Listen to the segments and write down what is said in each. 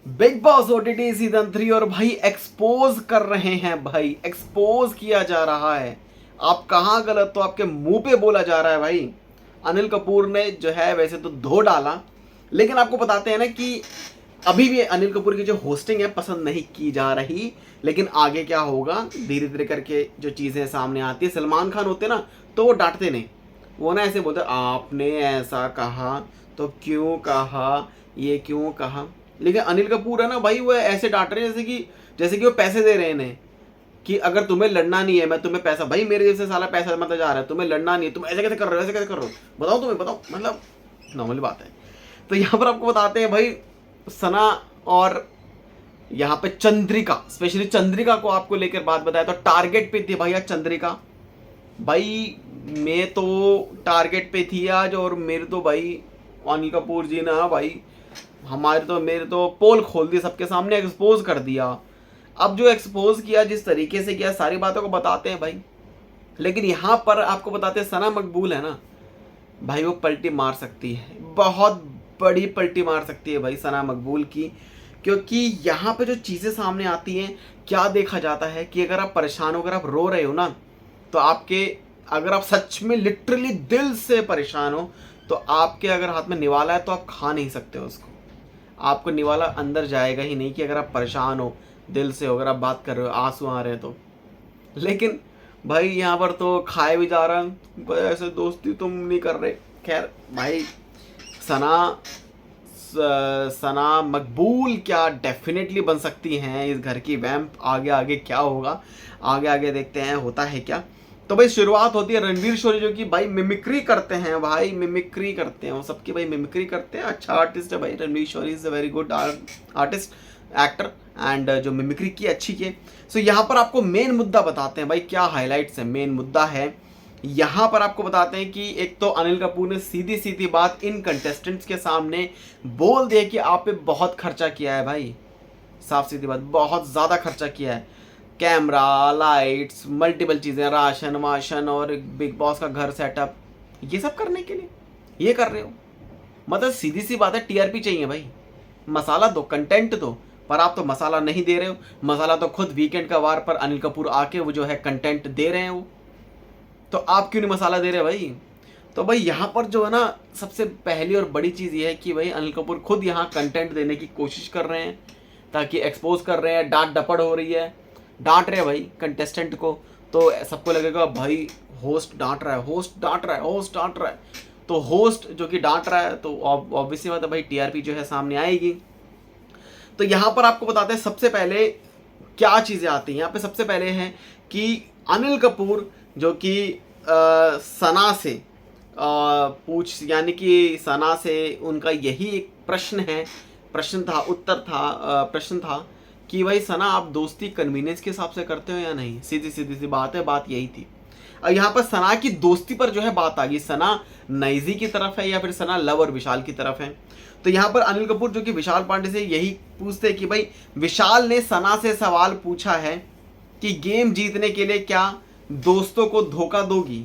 Big boss OTT season 3 और भाई expose कर रहे हैं, भाई एक्सपोज किया जा रहा है। आप कहाँ गलत तो आपके मुंह पे बोला जा रहा है भाई। अनिल कपूर ने जो है वैसे तो धो डाला, लेकिन आपको बताते हैं ना कि अभी भी अनिल कपूर की जो होस्टिंग है पसंद नहीं की जा रही। लेकिन आगे क्या होगा, धीरे धीरे करके जो चीज़ें सामने आती है। सलमान खान होते ना तो वो डांटते नहीं, वो ना ऐसे बोलते आपने ऐसा कहा तो क्यों कहा, ये क्यों कहा। लेकिन अनिल कपूर है ना भाई, वो ऐसे डांट रहे हैं जैसे कि वो पैसे दे रहे हैं इन्हें कि अगर तुम्हें लड़ना नहीं है मैं तुम्हें पैसा, भाई मेरे जैसे साला पैसा मतलब जा रहा है, तुम्हें लड़ना नहीं है, तुम ऐसे कैसे कर रहे हो, ऐसे कैसे कर रहे हो, बताओ तुम्हें, बताओ, मतलब नॉर्मल बात है। तो यहाँ पर आपको बताते हैं भाई, सना और यहाँ पे चंद्रिका, स्पेशली चंद्रिका को आपको लेकर बात बताया तो टारगेट पे थी भाई आज चंद्रिका। भाई मैं तो टारगेट पे थी आज, और मेरे तो भाई अनिल कपूर जी ने भाई मेरे तो पोल खोल दी, सबके सामने एक्सपोज कर दिया। अब जो एक्सपोज किया, जिस तरीके से किया, सारी बातों को बताते हैं भाई। लेकिन यहाँ पर आपको बताते हैं सना मकबूल है ना भाई, वो पलटी मार सकती है, बहुत बड़ी पलटी मार सकती है भाई सना मकबूल की। क्योंकि यहाँ पे जो चीज़ें सामने आती हैं, क्या देखा जाता है कि अगर आप परेशान हो, अगर आप रो रहे हो ना, तो आपके, अगर आप सच में लिटरली दिल से परेशान हो, तो आपके अगर हाथ में निवाला है तो आप खा नहीं सकते हो उसको। आपको निवाला अंदर जाएगा ही नहीं कि अगर आप परेशान हो दिल से हो, अगर आप बात कर रहे हो, आंसू आ रहे हैं तो। लेकिन भाई यहाँ पर तो खाए भी जा रहा है भाई, ऐसे दोस्ती तुम नहीं कर रहे। खैर भाई, सना सना मकबूल क्या डेफिनेटली बन सकती हैं इस घर की वैम्प। आगे आगे क्या होगा, आगे आगे देखते हैं होता है क्या। तो भाई शुरुआत होती है रणवीर शोरी, जो कि भाई मिमिक्री करते हैं, भाई मिमिक्री करते हैं वो सबकी, भाई मिमिक्री करते हैं। अच्छा आर्टिस्ट है भाई Ranveer Shorey, is a very good artist, actor, and जो मिमिक्री की अच्छी की। सो यहाँ पर आपको मेन मुद्दा बताते हैं भाई, क्या हाईलाइट्स है। मेन मुद्दा है यहाँ पर आपको बताते हैं कि एक तो अनिल कपूर ने सीधी सीधी बात इन कंटेस्टेंट्स के सामने बोल दिया कि आप पे बहुत खर्चा किया है भाई। साफ सीधी बात, बहुत ज़्यादा खर्चा किया है। कैमरा, लाइट्स, मल्टीपल चीज़ें, राशन वाशन और बिग बॉस का घर सेटअप, ये सब करने के लिए ये कर रहे हो। मतलब सीधी सी बात है, टीआरपी चाहिए भाई, मसाला दो, कंटेंट दो। पर आप तो मसाला नहीं दे रहे हो। मसाला तो खुद वीकेंड का वार पर अनिल कपूर आके वो जो है कंटेंट दे रहे हैं वो, तो आप क्यों नहीं मसाला दे रहे भाई। तो भाई यहाँ पर जो है ना, सबसे पहली और बड़ी चीज़ ये है कि भाई अनिल कपूर खुद यहाँ कंटेंट देने की कोशिश कर रहे हैं, ताकि एक्सपोज कर रहे हैं, डांट डपड़ हो रही है, डांट रहे हैं भाई कंटेस्टेंट को। तो सबको लगेगा भाई होस्ट डांट रहा है, होस्ट डांट रहा है, होस्ट डांट रहा है। तो होस्ट जो कि डांट रहा है तो ऑब्वियसली बात है भाई, टीआरपी जो है सामने आएगी। तो यहाँ पर आपको बताते हैं सबसे पहले क्या चीज़ें आती हैं। यहाँ पे सबसे पहले है कि अनिल कपूर जो कि सना से पूछ, यानी कि सना से उनका यही एक प्रश्न है, प्रश्न था, उत्तर था, प्रश्न था कि भाई सना आप दोस्ती कन्वीनियंस के हिसाब से करते हो या नहीं। सीधी सीधी सी बात है, बात यही थी। और यहाँ पर सना की दोस्ती पर जो है बात आ गई, सना नाइजी की तरफ है या फिर सना लव और विशाल की तरफ है। तो यहाँ पर अनिल कपूर जो कि विशाल पांडे से यही पूछते हैं कि भाई विशाल ने सना से सवाल पूछा है कि गेम जीतने के लिए क्या दोस्तों को धोखा दोगी।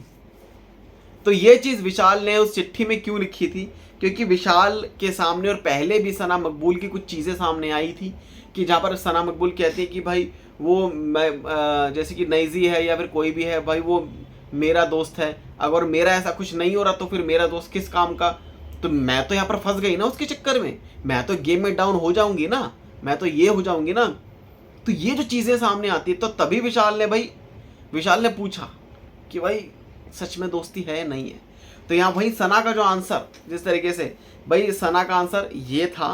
तो ये चीज़ विशाल ने उस चिट्ठी में क्यों लिखी थी, क्योंकि विशाल के सामने और पहले भी सना मकबूल की कुछ चीज़ें सामने आई थी कि जहाँ पर सना मकबूल कहती है कि भाई वो मैं जैसे कि नईजी है या फिर कोई भी है भाई, वो मेरा दोस्त है, अगर मेरा ऐसा कुछ नहीं हो रहा तो फिर मेरा दोस्त किस काम का। तो मैं तो यहाँ पर फंस गई ना उसके चक्कर में, मैं तो गेम में डाउन हो जाऊंगी ना, मैं तो ये हो जाऊंगी ना। तो ये जो चीज़ें सामने आती है, तो तभी विशाल ने पूछा कि भाई सच में दोस्ती है या नहीं है। तो यहाँ भाई सना का जो आंसर, जिस तरीके से भाई सना का आंसर ये था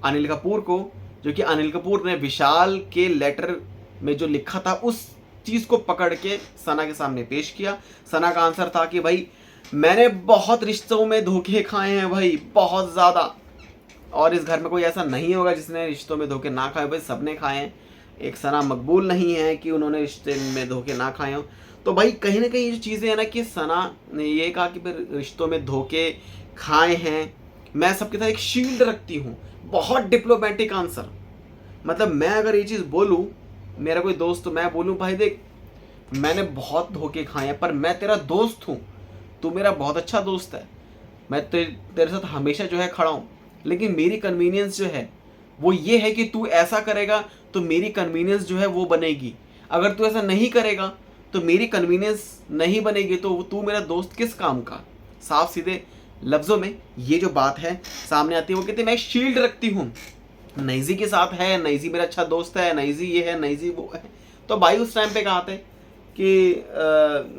अनिल कपूर को, जो कि अनिल कपूर ने विशाल के लेटर में जो लिखा था उस चीज़ को पकड़ के सना के सामने पेश किया। सना का आंसर था कि भाई मैंने बहुत रिश्तों में धोखे खाए हैं भाई, बहुत ज़्यादा, और इस घर में कोई ऐसा नहीं होगा जिसने रिश्तों में धोखे ना खाए, भाई सबने खाए हैं। एक सना मकबूल नहीं है कि उन्होंने रिश्ते में धोखे ना खाए हों। तो भाई कहीं ना कहीं ये जो चीज़ें हैं ना, कि सना ने ये कहा कि फिर रिश्तों में धोखे खाए हैं, मैं सबके साथ एक शील्ड रखती हूँ। बहुत डिप्लोमेटिक आंसर, मतलब मैं अगर ये चीज़ बोलूँ, मेरा कोई दोस्त, तो मैं बोलूँ भाई देख मैंने बहुत धोखे खाए हैं पर मैं तेरा दोस्त हूँ, तू मेरा बहुत अच्छा दोस्त है, मैं तेरे साथ हमेशा जो है खड़ा हूँ, लेकिन मेरी कन्वीनियंस जो है वो ये है कि तू ऐसा करेगा तो मेरी कन्वीनियंस जो है वो बनेगी, अगर तू ऐसा नहीं करेगा तो मेरी कन्वीनियंस नहीं बनेगी, तो तू मेरा दोस्त किस काम का। साफ सीधे लफ्ज़ों में ये जो बात है सामने आती है। वो कहते हैं मैं एक शील्ड रखती हूँ, नईजी के साथ है, नईजी मेरा अच्छा दोस्त है, नईजी ये है, नईजी वो है। तो भाई उस टाइम पे कहा थे कि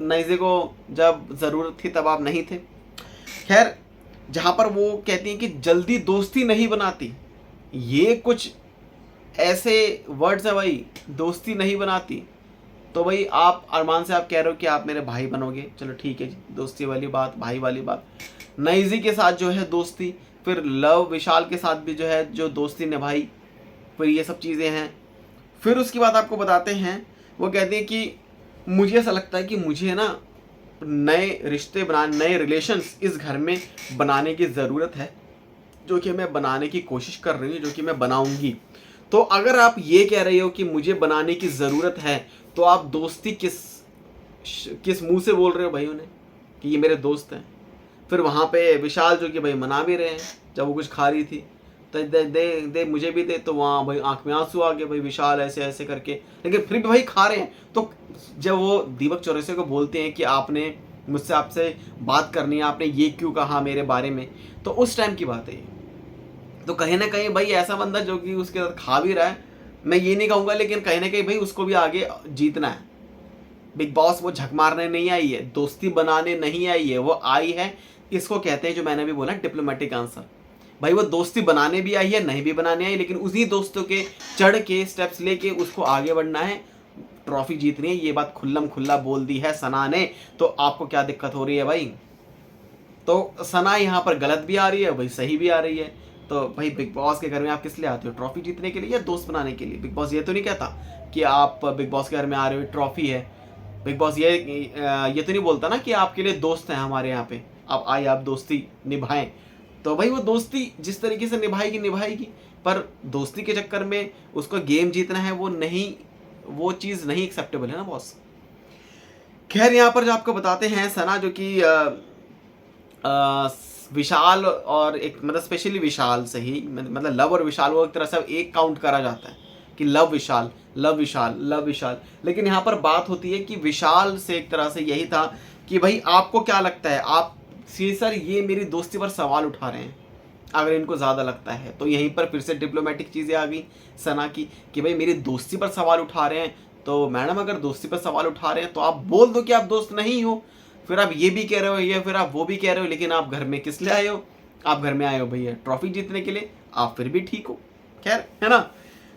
नईजी को जब ज़रूरत थी तब आप नहीं थे। खैर, जहाँ पर वो कहती हैं कि जल्दी दोस्ती नहीं बनाती, ये कुछ ऐसे वर्ड्स है भाई, दोस्ती नहीं बनाती। तो भाई आप अरमान से आप कह रहे हो कि आप मेरे भाई बनोगे, चलो ठीक है जी, दोस्ती वाली बात, भाई वाली बात। नईजी के साथ जो है दोस्ती, फिर लव विशाल के साथ भी जो है जो दोस्ती निभाई, फिर ये सब चीज़ें हैं। फिर उसकी बात आपको बताते हैं, वो कहते हैं कि मुझे ऐसा लगता है कि मुझे ना नए रिश्ते बनाने, नए रिलेशंस इस घर में बनाने की ज़रूरत है, जो कि मैं बनाने की कोशिश कर रही हूँ, जो कि मैं बनाऊंगी। तो अगर आप ये कह रहे हो कि मुझे बनाने की ज़रूरत है, तो आप दोस्ती किस मुंह से बोल रहे हो भाई उन्हें कि ये मेरे दोस्त हैं। फिर वहाँ पे विशाल जो कि भाई मना भी रहे हैं, जब वो कुछ खा रही थी तो दे मुझे भी दे, तो वहाँ भाई आंख में आंसू आ गए, भाई विशाल ऐसे ऐसे करके, लेकिन फिर भी भाई खा रहे हैं। तो जब वो दीपक चौरसिया को बोलते हैं कि आपने मुझसे आपसे बात करनी है, आपने ये क्यों कहा मेरे बारे में, तो उस टाइम की बात है ये। तो कहीं ना कहीं भाई ऐसा बंदा जो कि उसके साथ खा भी रहा है, मैं ये नहीं कहूँगा, लेकिन कहीं ना कहीं भाई उसको भी आगे जीतना है। बिग बॉस वो झक मारने नहीं आई है, दोस्ती बनाने नहीं आई है, वो आई है, इसको कहते हैं जो मैंने भी बोला डिप्लोमेटिक आंसर। भाई वो दोस्ती बनाने भी आई है, नहीं भी बनाने आई, लेकिन उसी दोस्तों के चढ़ के स्टेप्स लेके उसको आगे बढ़ना है, ट्रॉफी जीतनी है। ये बात खुल्लम खुल्ला बोल दी है सना ने, तो आपको क्या दिक्कत हो रही है भाई। तो सना यहाँ पर गलत भी आ रही है भाई, सही भी आ रही है। तो भाई बिग बॉस के घर में आप किस लिए आते हो, ट्रॉफी जीतने के लिए या दोस्त बनाने के लिए। बिग बॉस ये तो नहीं कहता कि आप बिग बॉस के घर में आ रहे हो ट्रॉफी है। बिग बॉस ये तो नहीं बोलता ना कि आपके लिए दोस्त हैं हमारे यहाँ पे, आप आए आप दोस्ती निभाएं। तो भाई वो दोस्ती जिस तरीके से निभाएगी, पर दोस्ती के चक्कर में उसको गेम जीतना है, वो चीज़ नहीं एक्सेप्टेबल है ना बॉस। खैर, यहाँ पर जो आपको बताते हैं सना जो कि विशाल और एक मतलब स्पेशली विशाल से ही, मतलब लव और विशाल वो एक तरह से एक काउंट करा जाता है कि लव विशाल लव विशाल लव विशाल। लेकिन यहाँ पर बात होती है कि विशाल से एक तरह से यही था कि भाई आपको क्या लगता है, आप सर ये मेरी दोस्ती पर सवाल उठा रहे हैं, अगर इनको ज़्यादा लगता है। तो यहीं पर फिर से डिप्लोमेटिक चीज़ें आ गई सना की कि भाई मेरी दोस्ती पर सवाल उठा रहे हैं, तो मैडम अगर दोस्ती पर सवाल उठा रहे हैं तो आप बोल दो कि आप दोस्त नहीं हो। फिर आप ये भी कह रहे हो, ये फिर आप वो भी कह रहे हो, लेकिन आप घर में किस लिए आए हो, आप घर में आए हो भैया ट्रॉफी जीतने के लिए, आप फिर भी ठीक हो। खैर, है ना।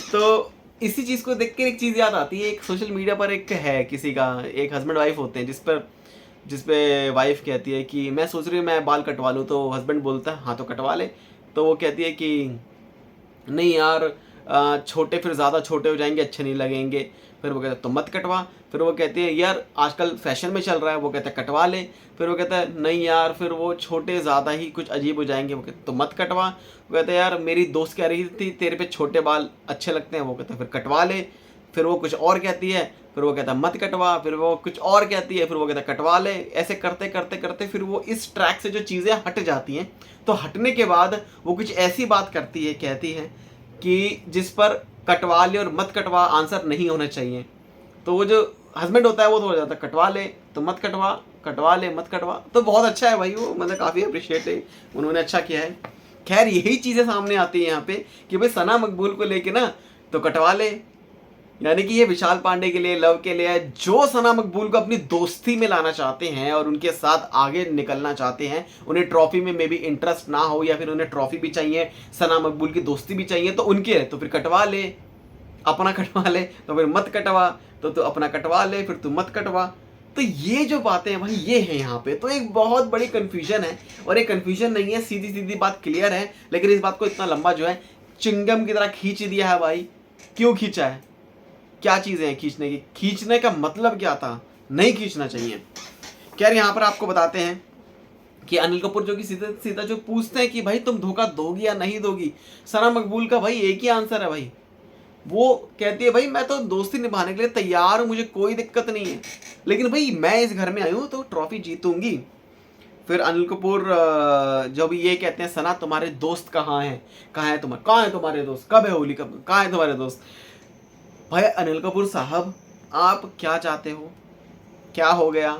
तो इसी चीज़ को देख के एक चीज़ याद आती है, एक सोशल मीडिया पर एक है किसी का, एक हस्बैंड वाइफ होते हैं, जिस पे वाइफ कहती है कि मैं सोच रही हूँ मैं बाल कटवा लूँ, तो हस्बैंड बोलता है हाँ तो कटवा ले। तो वो कहती है कि नहीं यार छोटे, फिर ज़्यादा छोटे हो जाएंगे, अच्छे नहीं लगेंगे। फिर वो कहता है तो मत कटवा। फिर वो कहती है यार आजकल फैशन में चल रहा है, वो कहता है कटवा ले। फिर वो कहता है नहीं यार फिर वो छोटे ज़्यादा ही कुछ अजीब हो जाएंगे, वो कहता तो मत कटवा। वो कहता है यार मेरी दोस्त कह रही थी तेरे पे छोटे बाल अच्छे लगते हैं, वो कहता है फिर कटवा ले। फिर वो कुछ और कहती है, फिर वो कहता है मत कटवा। फिर वो कुछ और कहती है, फिर वो कहता है कटवा ले। ऐसे करते करते करते फिर वो इस ट्रैक से जो चीज़ें हट जाती हैं, तो हटने के बाद वो कुछ ऐसी बात करती है, कहती है कि जिस पर कटवा ले और मत कटवा आंसर नहीं होना चाहिए। तो वो जो हस्बैंड होता है वो तो हो जाता है कटवा ले तो मत कटवा, कटवा ले मत कटवा। तो बहुत अच्छा है भाई, वो मतलब काफ़ी अप्रिशिएट है, उन्होंने अच्छा किया है। खैर, यही चीज़ें सामने आती हैं यहाँ पे कि भाई सना मकबूल को लेके ना तो कटवा ले, यानी कि ये विशाल पांडे के लिए, लव के लिए है, जो सना मकबूल को अपनी दोस्ती में लाना चाहते हैं और उनके साथ आगे निकलना चाहते हैं, उन्हें ट्रॉफी में मे बी इंटरेस्ट ना हो या फिर उन्हें ट्रॉफी भी चाहिए, सना मकबूल की दोस्ती भी चाहिए, तो उनके तो फिर कटवा ले, अपना कटवा ले, तो फिर मत कटवा, तो तू अपना कटवा ले, फिर तू मत कटवा। तो ये जो बातें हैं भाई ये है यहाँ पे, तो एक बहुत बड़ी कन्फ्यूजन है। और एक कन्फ्यूजन नहीं है, सीधी सीधी बात क्लियर है, लेकिन इस बात को इतना लंबा जो है चिंगम की तरह खींच दिया है भाई। क्यों खींचा है, क्या चीज़ें हैं खींचने की, खींचने का मतलब क्या था, नहीं खींचना चाहिए। खैर, यहाँ पर आपको बताते हैं कि अनिल कपूर जो कि सीधा सीधा जो पूछते हैं कि भाई तुम धोखा दोगी या नहीं दोगी, सना मकबूल का भाई एक ही आंसर है भाई, वो कहती है भाई मैं तो दोस्ती निभाने के लिए तैयार हूँ, मुझे कोई दिक्कत नहीं है, लेकिन भाई मैं इस घर में आई हूँ तो ट्रॉफी जीतूंगी। फिर अनिल कपूर जो भी ये कहते हैं सना तुम्हारे दोस्त कहाँ हैं, कहाँ है तुम्हारे दोस्त, कब है होली, कब कहाँ है तुम्हारे दोस्त। भाई अनिल कपूर साहब आप क्या चाहते हो, क्या हो गया,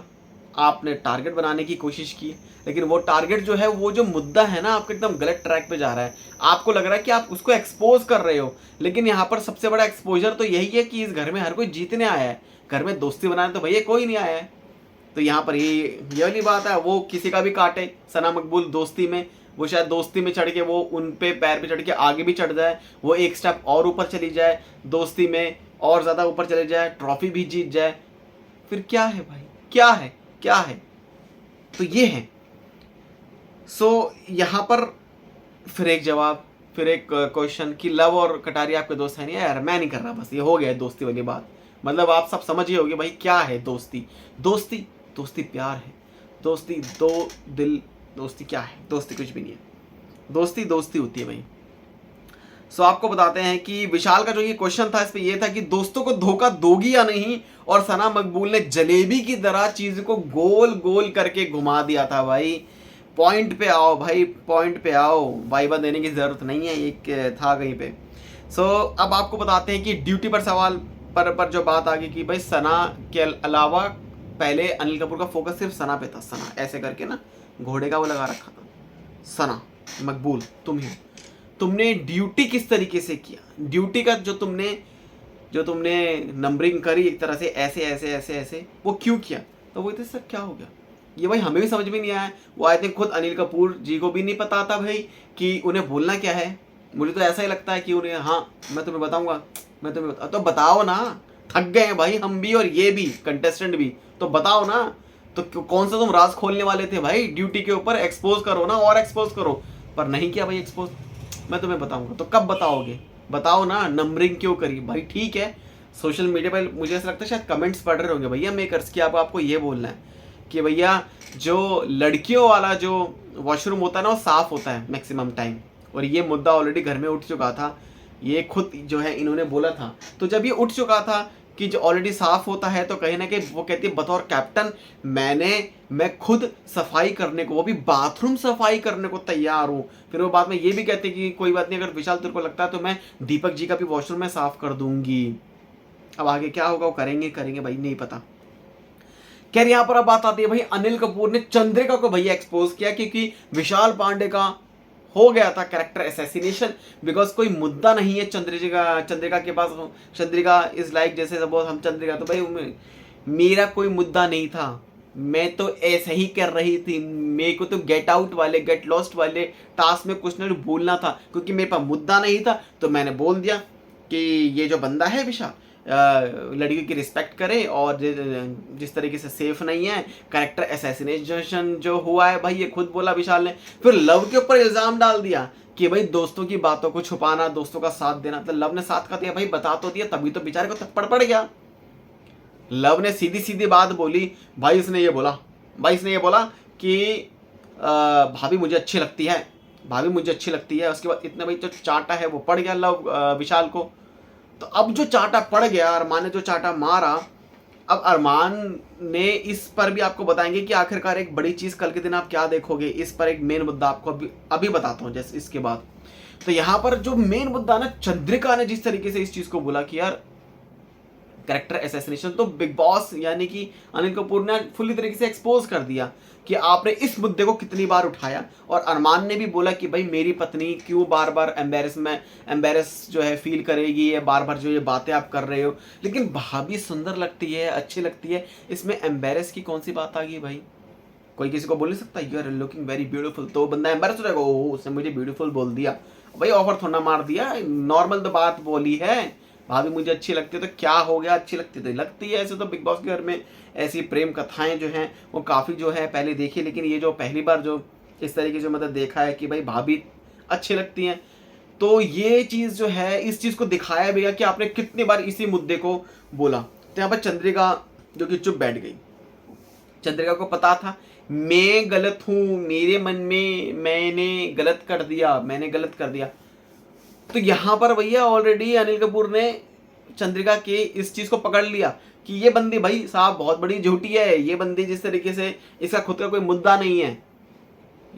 आपने टारगेट बनाने की कोशिश की लेकिन वो टारगेट जो है, वो जो मुद्दा है ना आपका एकदम गलत ट्रैक पे जा रहा है। आपको लग रहा है कि आप उसको एक्सपोज कर रहे हो, लेकिन यहाँ पर सबसे बड़ा एक्सपोजर तो यही है कि इस घर में हर कोई जीतने आया है, घर में दोस्ती बनाने तो भैया कोई नहीं आया है। तो यहाँ पर ये वाली बात है, वो किसी का भी काटे सना मकबूल दोस्ती में, वो शायद दोस्ती में चढ़ के वो उन पे पैर पे चढ़ के आगे भी चढ़ जाए, वो एक स्टेप और ऊपर चली जाए दोस्ती में, और ज़्यादा ऊपर चले जाए, ट्रॉफी भी जीत जाए, फिर क्या है भाई, क्या है, क्या है। तो ये है। सो यहाँ पर फिर एक जवाब, फिर एक क्वेश्चन कि लव और कटारिया आपके दोस्त है नहीं। यार मैं नहीं कर रहा, बस ये हो गया दोस्ती वाली बात। मतलब आप सब समझ ही होगे भाई क्या है दोस्ती। दोस्ती दोस्ती प्यार है, दोस्ती दो दिल, दोस्ती क्या है, दोस्ती कुछ भी नहीं है, दोस्ती दोस्ती होती है भाई। सो आपको बताते हैं कि विशाल का जो ये क्वेश्चन था इस पे ये था कि दोस्तों को धोखा दोगी या नहीं, और सना मकबूल ने जलेबी की तरह चीज को गोल गोल करके घुमा दिया था भाई। पॉइंट पे आओ भाई, पॉइंट पे आओ, वाइबा देने की जरूरत नहीं है, एक था कहीं पे। सो अब आपको बताते हैं कि ड्यूटी पर सवाल पर जो बात आ गई कि भाई सना के अलावा पहले अनिल कपूर का फोकस सिर्फ सना पे था। सना ऐसे करके ना घोड़े का वो लगा रखा था, सना मकबूल तुम ही, तुमने ड्यूटी किस तरीके से किया, ड्यूटी का जो तुमने नंबरिंग करी एक तरह से ऐसे ऐसे ऐसे ऐसे, वो क्यों किया। तो वो सर क्या हो गया, ये भाई हमें भी समझ में नहीं आया। वो आई थिंक खुद अनिल कपूर जी को भी नहीं पता था भाई कि उन्हें बोलना क्या है। मुझे तो ऐसा ही लगता है कि उन्हें, हाँ मैं तुम्हें बताऊंगा, मैं तुम्हें तो बताओ ना, थक गए हैं भाई हम भी और ये भी कंटेस्टेंट भी, तो बताओ ना। तो कौन सा तुम राज खोलने वाले थे भाई, ड्यूटी के ऊपर एक्सपोज करो ना, और एक्सपोज करो, पर नहीं किया भाई एक्सपोज। मैं तुम्हें बताऊंगा, तो कब बताओगे, बताओ ना, नंबरिंग क्यों करी भाई। ठीक है सोशल मीडिया पर मुझे ऐसा लगता है शायद कमेंट्स पढ़ रहे होंगे भैया मेकर्स की, आपको ये बोलना है कि भैया जो लड़कियों वाला जो वॉशरूम होता है ना वो साफ होता है मैक्सिमम टाइम, और ये मुद्दा ऑलरेडी घर में उठ चुका था, ये खुद जो है इन्होंने बोला था। तो जब ये उठ चुका था कि जो ऑलरेडी साफ होता है, तो कहीं ना कहीं वो कहती है बतौर कैप्टन मैं खुद सफाई करने को, वो भी बाथरूम सफाई करने को तैयार हूँ। फिर वो बाद में ये भी कहते कि कोई बात नहीं, अगर विशाल तेरे को लगता है तो मैं दीपक जी का भी वॉशरूम में साफ कर दूंगी। अब आगे क्या होगा वो करेंगे भाई, नहीं पता। खैर यहाँ पर अब बात आती है भाई, अनिल कपूर ने चंद्रिका को भैया एक्सपोज किया क्योंकि विशाल पांडे का हो गया था कैरेक्टर असैसिनेशन, बिकॉज कोई मुद्दा नहीं है चंद्रिका के पास। चंद्रिका इज लाइक जैसे सपोज हम चंद्रिका, तो भाई मेरा कोई मुद्दा नहीं था, मैं तो ऐसे ही कर रही थी, मेरे को तो गेट आउट वाले गेट लॉस्ट वाले टास्क में कुछ नहीं बोलना था, क्योंकि मेरे पास मुद्दा नहीं था तो मैंने बोल दिया कि ये जो बंदा है विशाल लड़की की रिस्पेक्ट करे, और जिस तरीके से सेफ नहीं है, कैरेक्टर असैसिनेशन जो हुआ है भाई ये खुद बोला विशाल ने। फिर लव के ऊपर इल्जाम डाल दिया कि भाई दोस्तों की बातों को छुपाना, दोस्तों का साथ देना, तो लव ने साथ का दिया भाई, बता तो दिया, तभी तो बेचारे को थप्पड़ पड़ गया। लव ने सीधी सीधी बात बोली भाई, इसने ये बोला कि भाभी मुझे अच्छी लगती है, भाभी मुझे अच्छी लगती है। उसके बाद इतने भाई जो चाटा है वो पड़ गया लव विशाल को। तो अब जो चाटा पड़ गया, अरमान ने जो चाटा मारा, अब अरमान ने इस पर भी आपको बताएंगे कि आखिरकार एक बड़ी चीज कल के दिन आप क्या देखोगे, इस पर एक मेन मुद्दा आपको अभी बताता हूं जैसे इसके बाद। तो यहां पर जो मेन मुद्दा ना, चंद्रिका ने जिस तरीके से इस चीज को बोला कि यार कैरेक्टर असैसिनेशन, तो बिग बॉस यानी कि अनिल कपूर ने फुल्ली तरीके से एक्सपोज कर दिया कि आपने इस मुद्दे को कितनी बार उठाया। और अरमान ने भी बोला कि भाई मेरी पत्नी क्यों बार बार एम्बेरस जो है फील करेगी, या बार बार जो ये बातें आप कर रहे हो, लेकिन भाभी सुंदर लगती है, अच्छी लगती है, इसमें एम्बेरस की कौन सी बात आ गई भाई। कोई किसी को बोल नहीं सकता you are looking very beautiful, तो बंदा एम्बेरस हो जाएगा, ओह उसने मुझे ब्यूटीफुल बोल दिया भाई, ऑफर थोड़ा मार दिया, नॉर्मल तो बात बोली है, भाभी मुझे अच्छी लगती है तो क्या हो गया, अच्छी लगती है तो लगती है। ऐसे तो बिग बॉस के घर में ऐसी प्रेम कथाएं जो हैं वो काफ़ी जो है पहले देखी, लेकिन ये जो पहली बार जो इस तरीके से मतलब देखा है कि भाई भाभी अच्छी लगती हैं, तो ये चीज़ जो है इस चीज़ को दिखाया भैया कि आपने कितनी बार इसी मुद्दे को बोला। तो यहाँ पर चंद्रिका जो कि चुप बैठ गई, चंद्रिका को पता था मैं गलत हूँ, मेरे मन में मैंने गलत कर दिया। तो यहाँ पर भैया ऑलरेडी अनिल कपूर ने चंद्रिका के इस चीज़ को पकड़ लिया कि ये बंदी भाई साहब बहुत बड़ी झूठी है, ये बंदी जिस तरीके से इसका खुद का कोई मुद्दा नहीं है,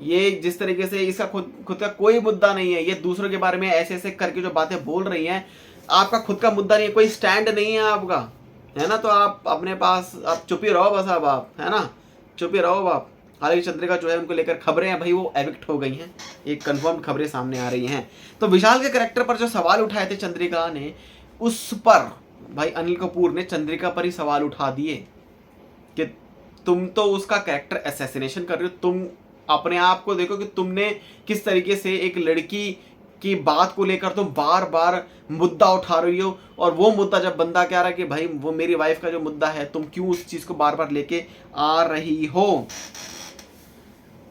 ये जिस तरीके से इसका खुद का कोई मुद्दा नहीं है, ये दूसरों के बारे में ऐसे ऐसे करके जो बातें बोल रही हैं, आपका खुद का मुद्दा नहीं है, कोई स्टैंड नहीं है आपका, है ना। तो आप अपने पास आप चुप ही रहो बस, अब आप, है ना, चुप ही रहो आप। हालांकि चंद्रिका जो है उनको लेकर खबरें हैं भाई, वो एविक्ट हो गई हैं, एक कंफर्म खबरें सामने आ रही हैं। तो विशाल के कैरेक्टर पर जो सवाल उठाए थे चंद्रिका ने, उस पर भाई अनिल कपूर ने चंद्रिका पर ही सवाल उठा दिए कि तुम तो उसका कैरेक्टर असैसिनेशन कर रहे हो, तुम अपने आप को देखो कि तुमने किस तरीके से एक लड़की की बात को लेकर तुम बार बार मुद्दा उठा रही हो, और वो मुद्दा जब बंदा कह रहा है कि भाई वो मेरी वाइफ का जो मुद्दा है, तुम क्यों उस चीज को बार बार लेके आ रही हो।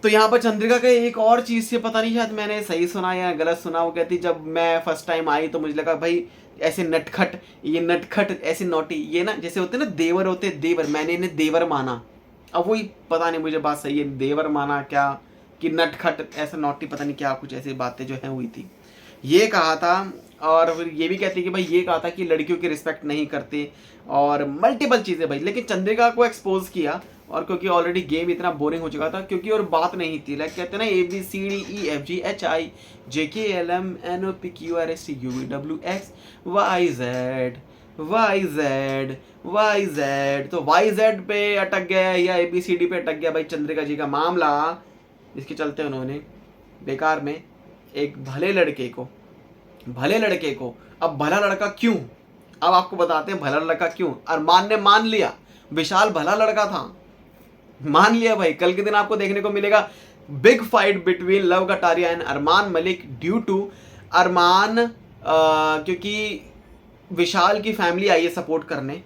तो यहाँ पर चंद्रिका का एक और चीज से, पता नहीं शायद मैंने सही सुना या गलत सुना, वो कहती जब मैं फर्स्ट टाइम आई तो मुझे लगा भाई ऐसे नटखट, ये नटखट ऐसे नोटी, ये ना जैसे होते ना देवर होते, देवर, मैंने इन्हें देवर माना। अब वही पता नहीं मुझे बात सही है, देवर माना क्या कि नटखट ऐसा नोटी, पता नहीं क्या कुछ ऐसी बातें जो है हुई थी, ये कहा था। और फिर ये भी कहती कि भाई ये कहा था कि लड़कियों की रिस्पेक्ट नहीं करते, और मल्टीपल चीज़ें भाई। लेकिन चंद्रिका को एक्सपोज किया, और क्योंकि ऑलरेडी गेम इतना बोरिंग हो चुका था, क्योंकि और बात नहीं थी, लाइक कहते हैं ना ABCDEFGHIJKLMNOPQRSTUVWXYZ YZ, तो YZ पे अटक गया या ABCD पे अटक गया भाई चंद्रिका जी का मामला। इसके चलते उन्होंने बेकार में एक भले लड़के को, अब भला लड़का क्यों, अब आपको बताते हैं भला लड़का क्यों। अरमान ने मान लिया विशाल भला लड़का था, मान लिया भाई। कल के दिन आपको देखने को मिलेगा big fight between Love Kataria and Armaan Malik, due to Armaan, क्योंकि विशाल की फैमिली आई है सपोर्ट करने,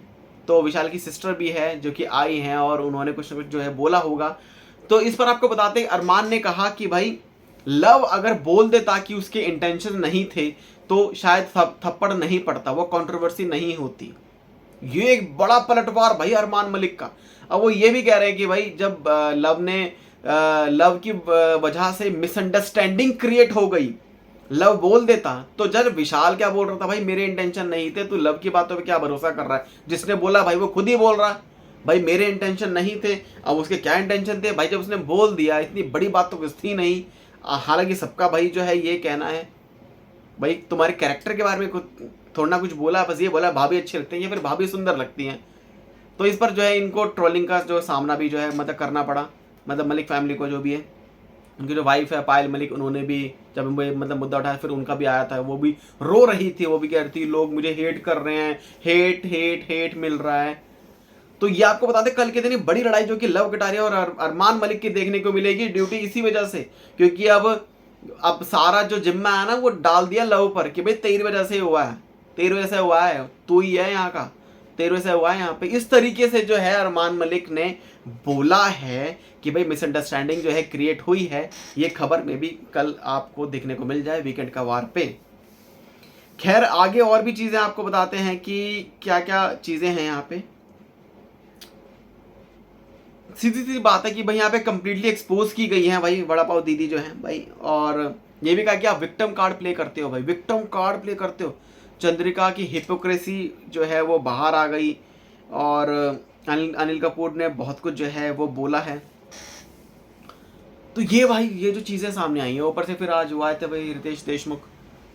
तो विशाल की सिस्टर भी है जो कि आई हैं, और उन्होंने कुछ ना कुछ जो है बोला होगा। तो इस पर आपको बताते हैं अरमान ने कहा कि भाई लव अगर बोल देता कि उसके इंटेंशन नहीं थे, तो शायद थप्पड़ नहीं पड़ता, वो कंट्रोवर्सी नहीं होती। ये एक बड़ा पलटवार भाई अरमान मलिक का। अब वो ये भी कह रहे हैं कि भाई जब लव की वजह से मिसअंडरस्टैंडिंग क्रिएट हो गई, लव बोल देता, तो जब विशाल क्या बोल रहा था भाई मेरे इंटेंशन नहीं थे, तो लव की बातों पे क्या भरोसा कर रहा है। जिसने बोला भाई वो खुद ही बोल रहा है भाई मेरे इंटेंशन नहीं थे। अब उसके क्या इंटेंशन थे भाई, जब उसने बोल दिया, इतनी बड़ी बात तो कुछ थी नहीं। हालांकि सबका भाई जो है ये कहना है भाई तुम्हारे कैरेक्टर के बारे में कुछ थोड़ा ना कुछ बोला, बस ये बोला भाभी अच्छी लगती है या फिर भाभी सुंदर लगती हैं। तो इस पर जो है इनको ट्रोलिंग का जो सामना भी जो है मतलब करना पड़ा, मतलब मलिक फैमिली को जो भी है, उनकी जो वाइफ है पायल मलिक, उन्होंने भी जब मतलब मुद्दा उठाया फिर उनका भी आया था, वो भी रो रही थी, वो भी कह रही थी लोग मुझे हेट कर रहे हैं, हेट मिल रहा है। तो ये आपको बताते कल के दिन बड़ी लड़ाई जो कि लव कटारिया और अरमान मलिक की देखने को मिलेगी, ड्यूटी इसी वजह से, क्योंकि अब सारा जो जिम्मा है ना वो डाल दिया लव पर कि भाई तेरी वजह से हुआ है, तेरी वजह से हुआ है, तू ही है यहाँ का, तेरी वजह से हुआ है यहाँ पे। इस तरीके से जो है अरमान मलिक ने बोला है कि भाई मिसअंडरस्टैंडिंग जो है क्रिएट हुई है। ये खबर में भी कल आपको देखने को मिल जाए वीकेंड का वार पे। खैर आगे और भी चीजें आपको बताते हैं कि क्या क्या चीजें हैं यहाँ पे। सीधी सी बात है कि भाई यहाँ पे कंप्लीटली एक्सपोज की गई है भाई वड़ा पाव दीदी जो है भाई, और ये भी कहा कि आप विक्टिम कार्ड प्ले करते हो भाई, विक्टिम कार्ड प्ले करते हो। चंद्रिका की हिपोक्रेसी जो है वो बाहर आ गई, और अनिल कपूर ने बहुत कुछ जो है वो बोला है। तो ये भाई ये जो चीज़ें सामने आई हैं, ऊपर से फिर आज हुआ थे भाई रितेश देशमुख,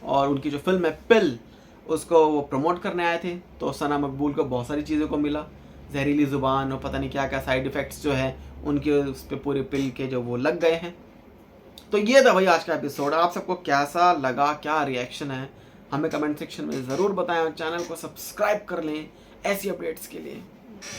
और उनकी जो फिल्म है पिल, उसको वो प्रमोट करने आए थे। तो सना मकबूल को बहुत सारी चीज़ों को मिला, जहरीली ज़ुबान और पता नहीं क्या क्या साइड इफ़ेक्ट्स जो है उनके उस पर पूरे पिल के जो वो लग गए हैं। तो ये था भाई आज का एपिसोड। आप सबको कैसा लगा, क्या रिएक्शन है, हमें कमेंट सेक्शन में ज़रूर बताएं, और चैनल को सब्सक्राइब कर लें ऐसी अपडेट्स के लिए।